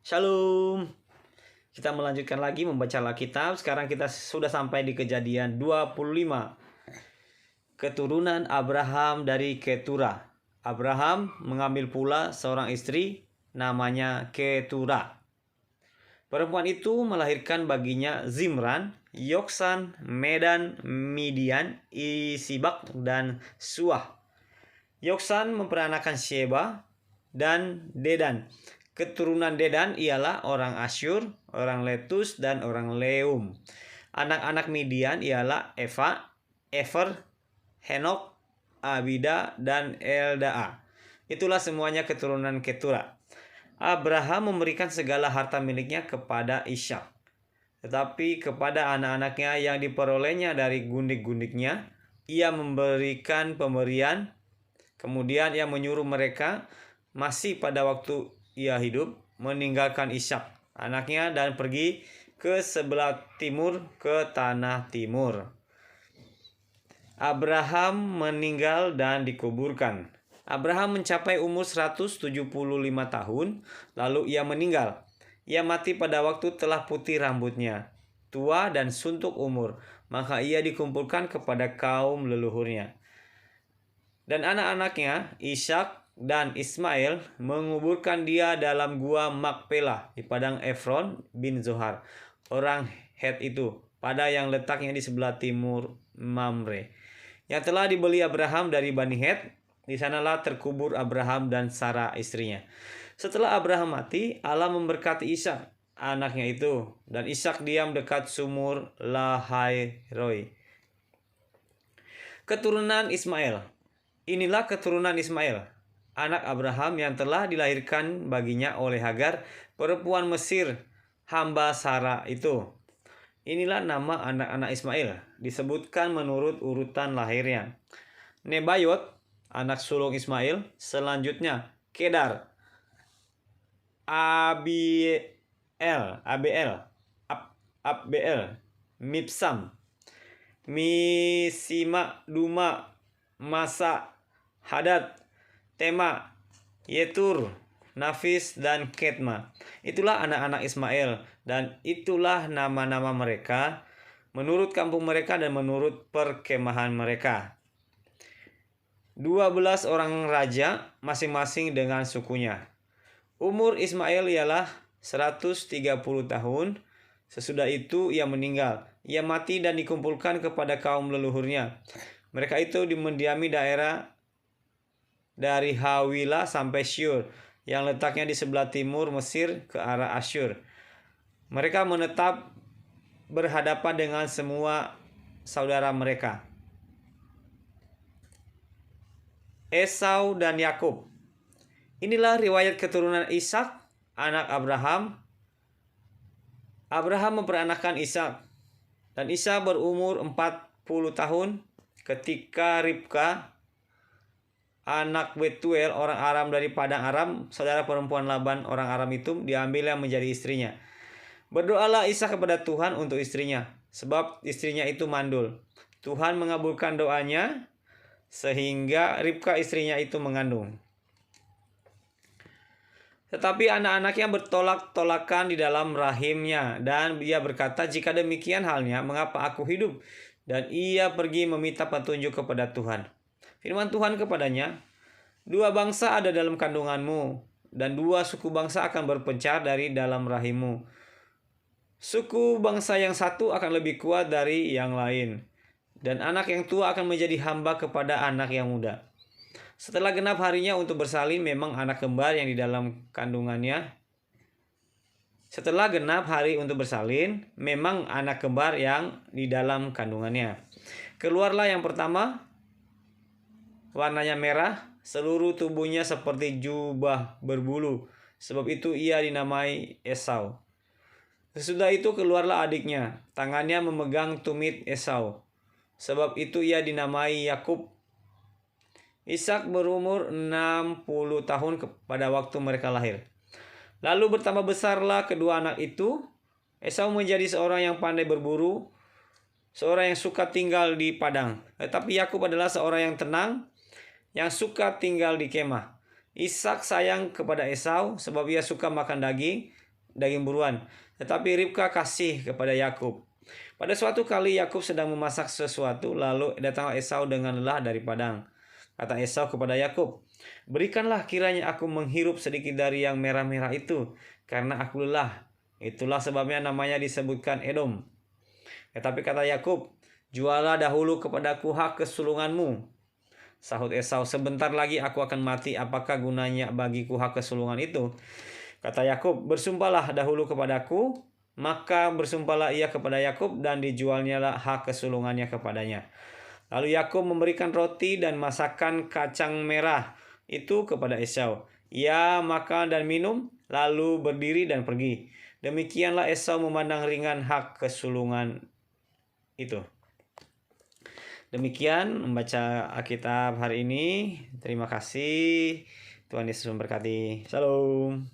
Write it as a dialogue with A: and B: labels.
A: Shalom. Kita melanjutkan lagi membaca Alkitab. Sekarang kita sudah sampai di Kejadian 25. Keturunan Abraham dari Ketura. Abraham mengambil pula seorang istri namanya Ketura. Perempuan itu melahirkan baginya Zimran, Yoksan, Medan, Midian, Isibak, dan Suah. Yoksan memperanakan Sheba dan Dedan. Keturunan Dedan ialah orang Asyur, orang Letus, dan orang Leum. Anak-anak Midian ialah Eva, Efer, Henok, Abida, dan Eldaa. Itulah semuanya keturunan Ketura. Abraham memberikan segala harta miliknya kepada Ishak. Tetapi kepada anak-anaknya yang diperolehnya dari gundik-gundiknya, ia memberikan pemberian. Kemudian ia menyuruh mereka masih pada waktu ia hidup meninggalkan Ishak anaknya dan pergi ke sebelah timur ke tanah timur. Abraham meninggal dan dikuburkan. Abraham mencapai umur 175 tahun, lalu ia meninggal. Ia mati pada waktu telah putih rambutnya, tua dan suntuk umur, maka ia dikumpulkan kepada kaum leluhurnya. Dan anak-anaknya, Ishak dan Ismail, menguburkan dia dalam gua Makpelah di padang Efron bin Zohar, orang Het itu, pada yang letaknya di sebelah timur Mamre, yang telah dibeli Abraham dari Bani Het. Di sanalah terkubur Abraham dan Sarah istrinya. Setelah Abraham mati, Allah memberkati Ishak, anaknya itu, dan Ishak diam dekat sumur Lahairoi. Keturunan Ismail. Inilah keturunan Ismail, anak Abraham yang telah dilahirkan baginya oleh Hagar, perempuan Mesir, hamba Sarah itu. Inilah nama anak-anak Ismail, disebutkan menurut urutan lahirnya. Nebayot, anak sulung Ismail, selanjutnya Kedar, Abbeel, Mibsam, Misima, Duma, Masa, Hadad, Tema, Yetur, Nafis, dan Ketma. Itulah anak-anak Ismail, dan itulah nama-nama mereka menurut kampung mereka dan menurut perkemahan mereka. 12 orang raja masing-masing dengan sukunya. Umur Ismail ialah 130 tahun. Sesudah itu ia meninggal. Ia mati dan dikumpulkan kepada kaum leluhurnya. Mereka itu mendiami daerah dari Hawilah sampai Syur, yang letaknya di sebelah timur Mesir ke arah Asyur. Mereka menetap berhadapan dengan semua saudara mereka. Esau dan Yakub. Inilah riwayat keturunan Ishak, anak Abraham. Abraham memperanakan Ishak, dan Ishak berumur 40 tahun ketika Ribka, anak Betuel, orang Aram dari padang Aram, saudara perempuan Laban orang Aram itu, diambilnya menjadi istrinya. Berdoalah Ishak kepada Tuhan untuk istrinya, sebab istrinya itu mandul. Tuhan mengabulkan doanya, sehingga Ribka istrinya itu mengandung. Tetapi anak-anaknya bertolak-tolakan di dalam rahimnya, dan ia berkata, jika demikian halnya, mengapa aku hidup? Dan ia pergi meminta petunjuk kepada Tuhan. Firman Tuhan kepadanya, 2 bangsa ada dalam kandunganmu, dan 2 suku bangsa akan berpencar dari dalam rahimmu. Suku bangsa yang satu akan lebih kuat dari yang lain, dan anak yang tua akan menjadi hamba kepada anak yang muda. Setelah genap harinya untuk bersalin, memang anak kembar yang di dalam kandungannya. Setelah genap hari untuk bersalin, memang anak kembar yang di dalam kandungannya. Keluarlah yang pertama, warnanya merah, seluruh tubuhnya seperti jubah berbulu. Sebab itu ia dinamai Esau. Sesudah itu keluarlah adiknya, tangannya memegang tumit Esau. Sebab itu ia dinamai Yakub. Ishak berumur 60 tahun pada waktu mereka lahir. Lalu bertambah besarlah kedua anak itu. Esau menjadi seorang yang pandai berburu, seorang yang suka tinggal di padang. Tetapi Yakub adalah seorang yang tenang, yang suka tinggal di kemah. Ishak sayang kepada Esau sebab ia suka makan daging, daging buruan, tetapi Ribka kasih kepada Yakub. Pada suatu kali Yakub sedang memasak sesuatu, lalu datanglah Esau dengan lelah dari padang. Kata Esau kepada Yakub, "Berikanlah kiranya aku menghirup sedikit dari yang merah-merah itu, karena aku lelah." Itulah sebabnya namanya disebutkan Edom. Tetapi kata Yakub, "Jualah dahulu kepadaku hak kesulunganmu." Sahut Esau, "Sebentar lagi aku akan mati, apakah gunanya bagiku hak kesulungan itu?" Kata Yakub, "Bersumpahlah dahulu kepadaku." Maka bersumpahlah ia kepada Yakub, dan dijualnyalah hak kesulungannya kepadanya. Lalu Yakub memberikan roti dan masakan kacang merah itu kepada Esau. Ia makan dan minum, lalu berdiri dan pergi. Demikianlah Esau memandang ringan hak kesulungan itu. Demikian membaca Alkitab hari ini. Terima kasih. Tuhan Yesus memberkati. Shalom.